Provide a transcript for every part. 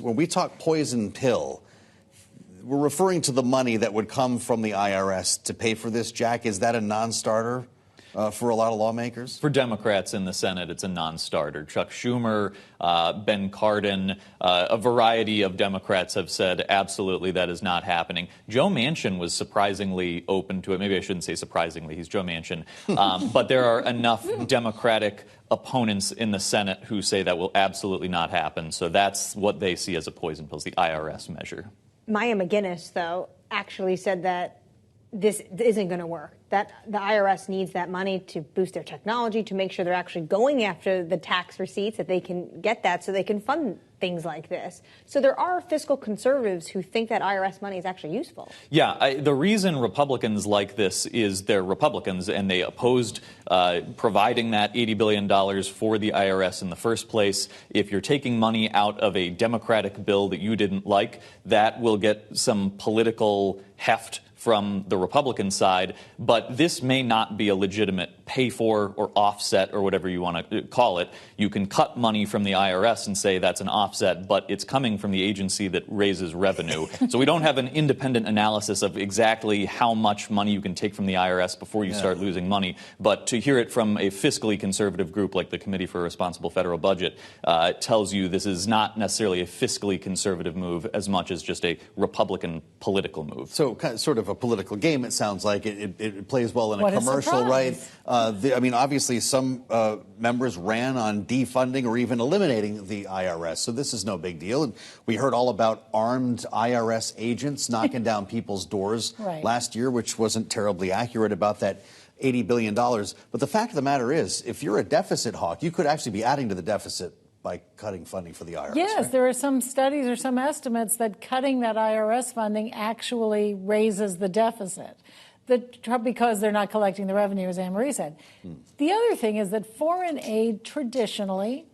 When we talk poison pill, we're referring to the money that would come from the IRS to pay for this, Jack. Is that a non-starter for a lot of lawmakers? For Democrats in the Senate, it's a non-starter. Chuck Schumer, Ben Cardin, a variety of Democrats have said absolutely that is not happening. Joe Manchin was surprisingly open to it. Maybe I shouldn't say surprisingly. He's Joe Manchin. But there are enough Democratic opponents in the Senate who say that will absolutely not happen. So that's what they see as a poison pill, the IRS measure. Maya McGinnis, though, actually said that this isn't going to work, that the IRS needs that money to boost their technology, to make sure they're actually going after the tax receipts, that they can get that so they can fund things like this. So there are fiscal conservatives who think that IRS money is actually useful. Yeah, the reason Republicans like this is they're Republicans, and they opposed providing that $80 billion for the IRS in the first place. If you're taking money out of a Democratic bill that you didn't like, that will get some political heft from the Republican side, but this may not be a legitimate pay for or offset or whatever you want to call it. You can cut money from the IRS and say that's an offset, but it's coming from the agency that raises revenue. So we don't have an independent analysis of exactly how much money you can take from the IRS before you start losing money. But to hear it from a fiscally conservative group like the Committee for a Responsible Federal Budget tells you this is not necessarily a fiscally conservative move as much as just a Republican political move. So sort of a political game, it sounds like. It plays well in a commercial, right? I mean, obviously, some members ran on defunding or even eliminating the IRS, so this is no big deal. And we heard all about armed IRS agents knocking down people's doors last year, which wasn't terribly accurate about that $80 billion. But the fact of the matter is, if you're a deficit hawk, you could actually be adding to the deficit by cutting funding for the IRS. Yes, right? There are some studies or some estimates that cutting that IRS funding actually raises the deficit because they're not collecting the revenue, as Annmarie said. The other thing is that foreign aid traditionally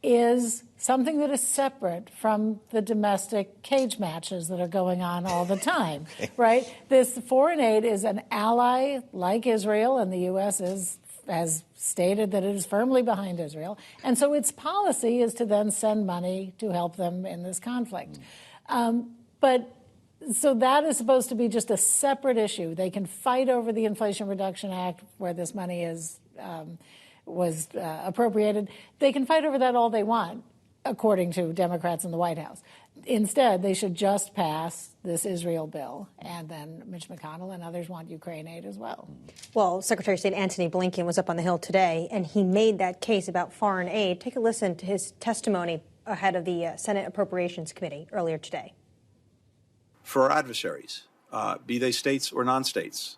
is something that is separate from the domestic cage matches that are going on all the time, right? This foreign aid is an ally like Israel, and the U.S. has stated that it is firmly behind Israel. And so its policy is to then send money to help them in this conflict. So that is supposed to be just a separate issue. They can fight over the Inflation Reduction Act, where this money was appropriated. They can fight over that all they want, according to Democrats in the White House. Instead, they should just pass this Israel bill, and then Mitch McConnell and others want Ukraine aid as well. Well, Secretary of State Antony Blinken was up on the Hill today, and he made that case about foreign aid. Take a listen to his testimony ahead of the Senate Appropriations Committee earlier today. For our adversaries, be they states or non-states,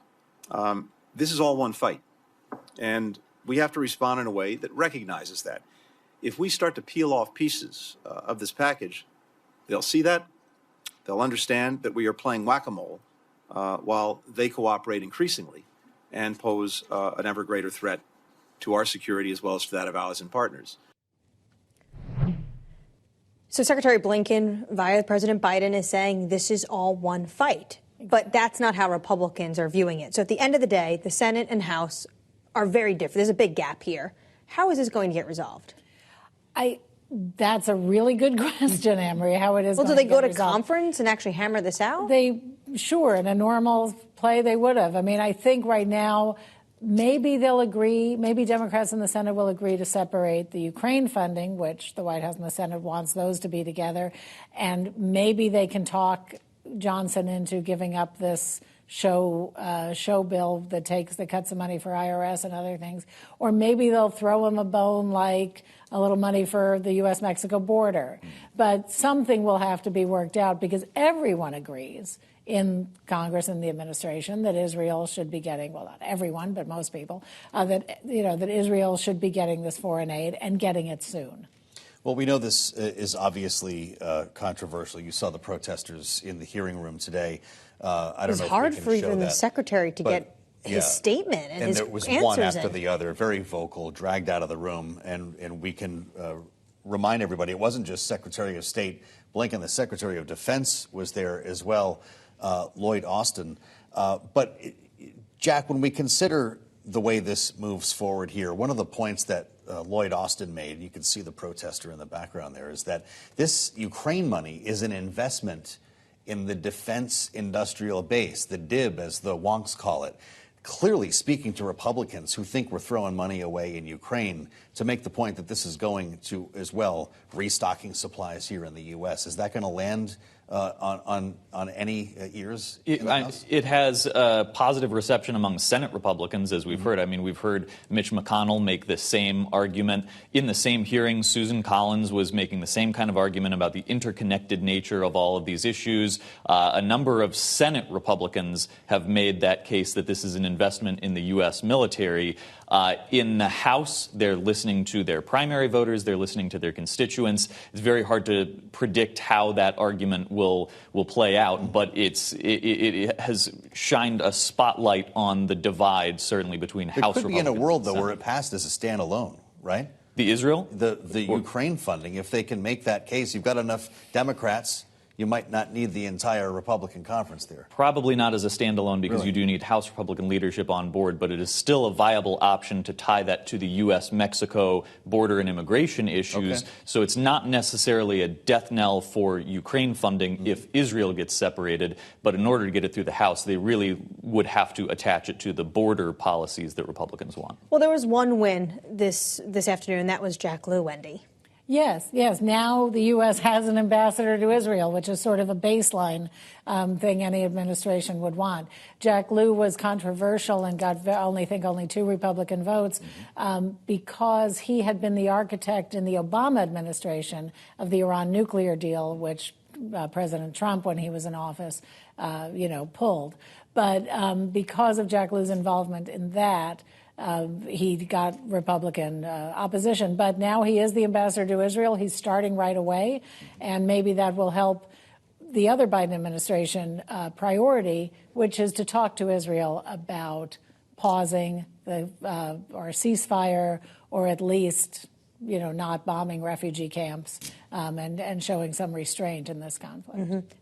this is all one fight. And we have to respond in a way that recognizes that. If we start to peel off pieces of this package, they'll see that. They'll understand that we are playing whack-a-mole while they cooperate increasingly and pose an ever greater threat to our security as well as to that of allies and partners. So Secretary Blinken, via President Biden, is saying this is all one fight. But that's not how Republicans are viewing it. So at the end of the day, the Senate and House are very different. There's a big gap here. How is this going to get resolved? That's a really good question, Annmarie, how it is. Well, do they go to conference and actually hammer this out? Sure, in a normal play, they would have. I mean, I think right now, maybe they'll agree, maybe Democrats in the Senate will agree to separate the Ukraine funding, which the White House and the Senate wants those to be together, and maybe they can talk Johnson into giving up this show bill that cuts the money for IRS and other things. Or maybe they'll throw him a bone like a little money for the U.S.-Mexico border. But something will have to be worked out because everyone agrees in Congress and the administration that Israel should be getting, well, not everyone, but most people, that Israel should be getting this foreign aid and getting it soon. Well, we know this is obviously controversial. You saw the protesters in the hearing room today. I don't know if we can show that. It was hard for even the secretary to get his statement and his there was answers one after the other, very vocal, dragged out of the room. And we can remind everybody, it wasn't just Secretary of State Blinken. The Secretary of Defense was there as well, Lloyd Austin. But, Jack, when we consider the way this moves forward here, one of the points that Lloyd Austin made, you can see the protester in the background there, is that this Ukraine money is an investment in the defense industrial base, the DIB, as the wonks call it. Clearly speaking to Republicans who think we're throwing money away in Ukraine, to make the point that this is going to, as well, restocking supplies here in the U.S. Is that going to land on any ears in the House? It has a positive reception among Senate Republicans, as we've heard. I mean, we've heard Mitch McConnell make the same argument. In the same hearing, Susan Collins was making the same kind of argument about the interconnected nature of all of these issues. A number of Senate Republicans have made that case that this is an investment in the U.S. military. In the House, they're listening to their primary voters. They're listening to their constituents. It's very hard to predict how that argument will play out, but it has shined a spotlight on the divide, certainly, between House Republicans. It could be in a world, though, where it passed as a standalone, right? The Israel? The Ukraine funding, if they can make that case, you've got enough Democrats, you might not need the entire Republican conference there. Probably not as a standalone, because you do need House Republican leadership on board, but it is still a viable option to tie that to the U.S.-Mexico border and immigration issues. Okay. So it's not necessarily a death knell for Ukraine funding if Israel gets separated, but in order to get it through the House, they really would have to attach it to the border policies that Republicans want. Well, there was one win this afternoon, and that was Jack Lew, Wendy. Yes. Now the U.S. has an ambassador to Israel, which is sort of a baseline thing any administration would want. Jack Lew was controversial and got only 2 Republican votes because he had been the architect in the Obama administration of the Iran nuclear deal, which President Trump, when he was in office, pulled. But because of Jack Lew's involvement in that, he got Republican opposition. But now he is the ambassador to Israel. He's starting right away, and maybe that will help the other Biden administration priority, which is to talk to Israel about pausing the or ceasefire, or at least not bombing refugee camps, and showing some restraint in this conflict.